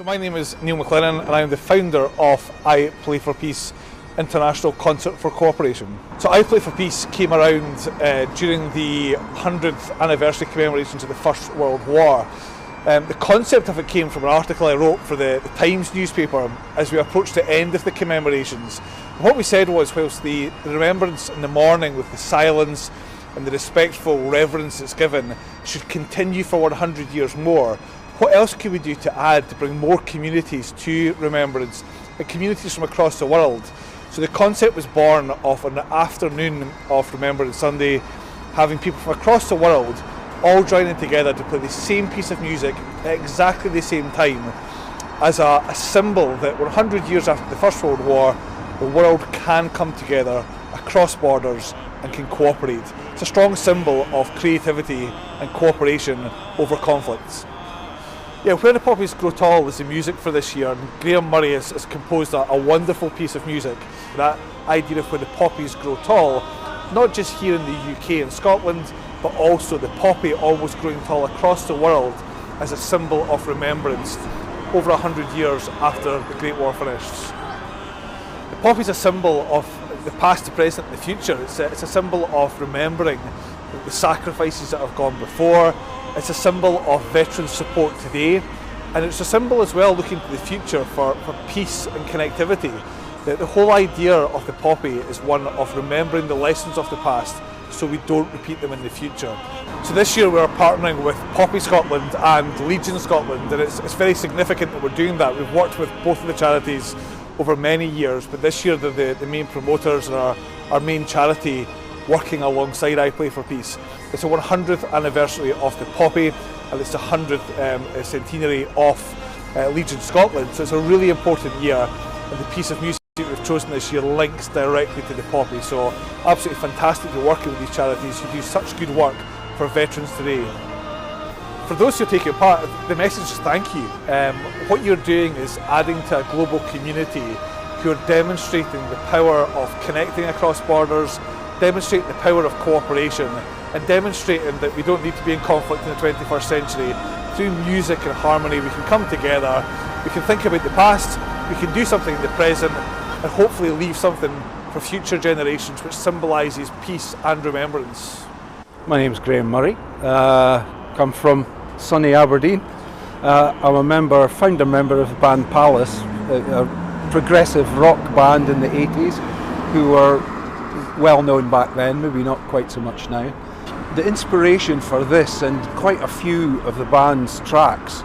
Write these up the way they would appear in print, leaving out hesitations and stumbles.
So my name is Neil Mclennan and I'm the founder of I Play for Peace International Concert for Cooperation. So I Play for Peace came around during the 100th anniversary commemorations of the First World War. The concept of it came from an article I wrote for the Times newspaper as we approached the end of the commemorations. And what we said was, whilst the remembrance in the morning with the silence and the respectful reverence that's given should continue for 100 years more, what else can we do to add to bring more communities to remembrance and communities from across the world? So the concept was born of an afternoon of Remembrance Sunday, having people from across the world all joining together to play the same piece of music at exactly the same time as a symbol that 100 years after the First World War, the world can come together across borders and can cooperate. It's a strong symbol of creativity and cooperation over conflicts. Yeah, Where the Poppies Grow Tall is the music for this year, and Graeme Murray has composed a wonderful piece of music. That idea of where the poppies grow tall, not just here in the UK and Scotland, but also the poppy almost growing tall across the world as a symbol of remembrance over 100 years after the Great War finished. The poppy is a symbol of the past, the present and the future. It's a symbol of remembering the sacrifices that have gone before. It's a symbol of veteran support today, and it's a symbol as well looking to the future for peace and connectivity. The whole idea of the poppy is one of remembering the lessons of the past so we don't repeat them in the future. So this year we're partnering with Poppies Scotland and Legion Scotland, and it's very significant that we're doing that. We've worked with both of the charities over many years, but this year they're the main promoters and our main charity working alongside I Play for Peace. It's the 100th anniversary of the poppy, and it's the 100th centenary of Legion Scotland, so it's a really important year, and the piece of music we've chosen this year links directly to the poppy. So absolutely fantastic to be working with these charities who do such good work for veterans today. For those who are taking part, the message is thank you. What you're doing is adding to a global community who are demonstrating the power of connecting across borders, demonstrating the power of cooperation, and demonstrating that we don't need to be in conflict in the 21st century. Through music and harmony we can come together, we can think about the past, we can do something in the present, and hopefully leave something for future generations which symbolises peace and remembrance. My name's Graeme Murray, come from sunny Aberdeen. I'm a founder member of the band Palace, a progressive rock band in the 80s who were well known back then, maybe not quite so much now. The inspiration for this and quite a few of the band's tracks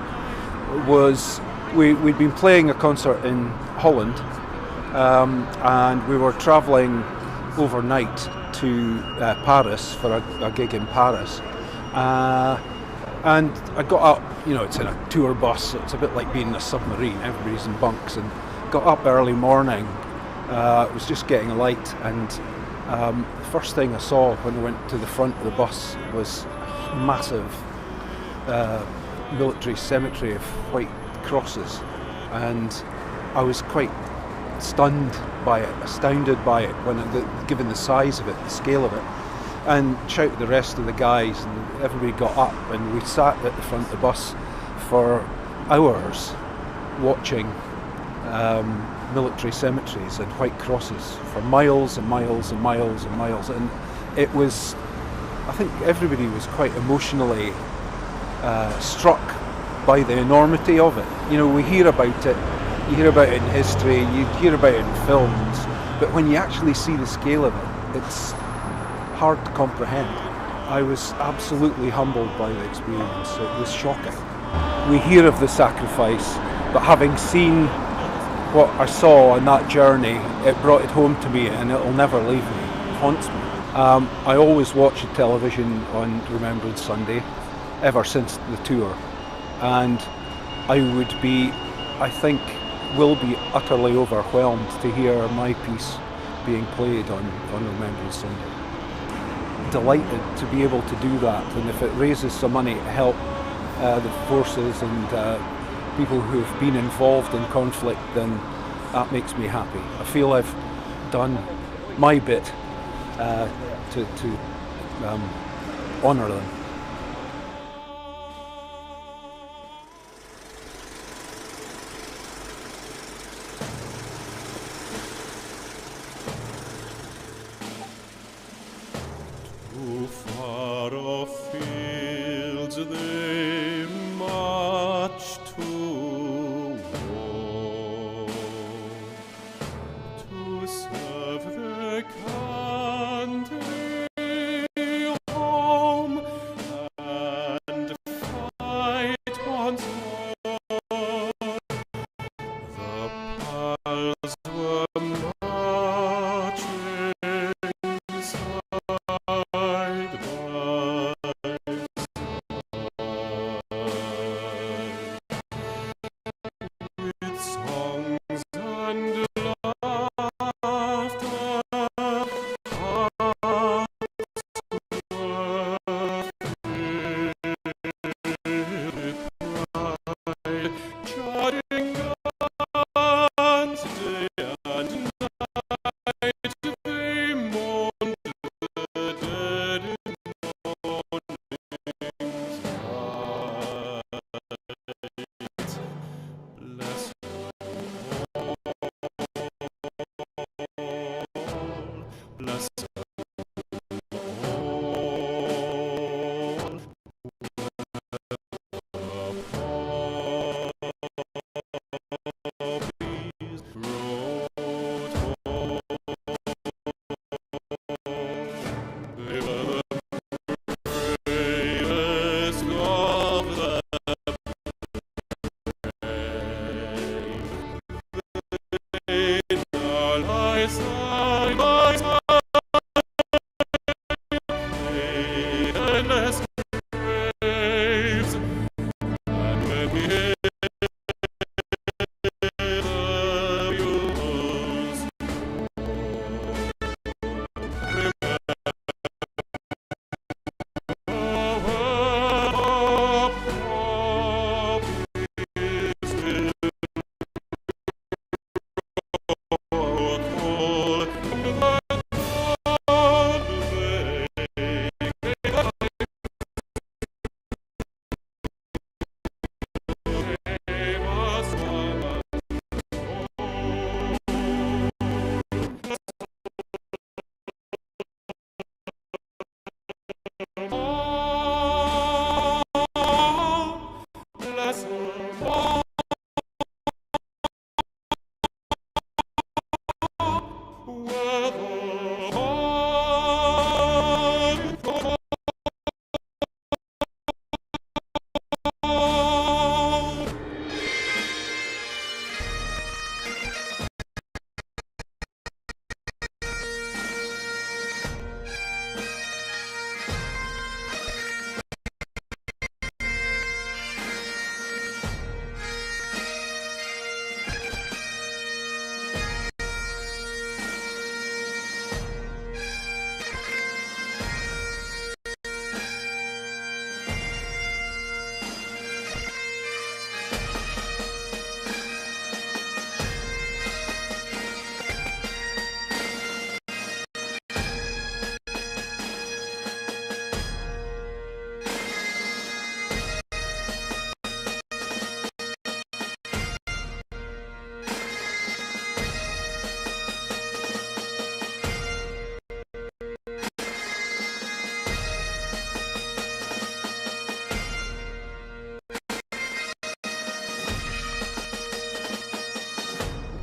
was we'd been playing a concert in Holland, and we were travelling overnight to Paris for a gig in Paris, and I got up, it's in a tour bus, so it's a bit like being in a submarine, everybody's in bunks, and got up early morning. It was just getting light, and the first thing I saw when I went to the front of the bus was a massive military cemetery of white crosses, and I was quite stunned by it, astounded by it, given the size of it, the scale of it, and shouted the rest of the guys, and everybody got up, and we sat at the front of the bus for hours watching military cemeteries and white crosses for miles and miles and miles and miles, and it was, I think everybody was quite emotionally struck by the enormity of it. We hear about it, you hear about it in history, you hear about it in films, but when you actually see the scale of it, it's hard to comprehend. I was absolutely humbled by the experience. It was shocking. We hear of the sacrifice, but having seen what I saw on that journey, it brought it home to me, and it'll never leave me. It haunts me. I always watch the television on Remembrance Sunday, ever since the tour, and I think will be utterly overwhelmed to hear my piece being played on Remembrance Sunday. Delighted to be able to do that, and if it raises some money to help the forces and people who have been involved in conflict, then that makes me happy. I feel I've done my bit to honour them. fields they march to war, to serve their country home and fight once more. The pals were marching side by side, with songs and laughter, hearts were filled with pride, charging guns day and night. They mourned the dead in morning's light. Bless all, bless all, Poppies wrote home. They were the bravest of the brave. They now lie side by side, endless graves. And when we hear the bugles bless them all. Were the hard fought.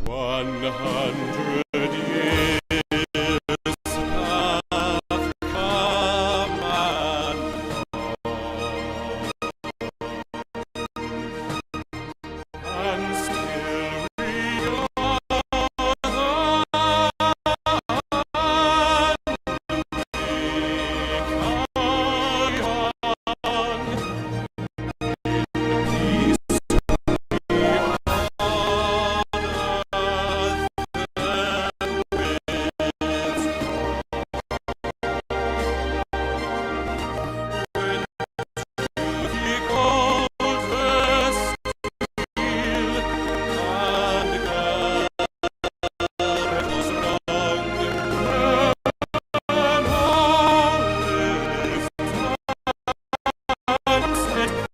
One 100 years have come and gone, and still we are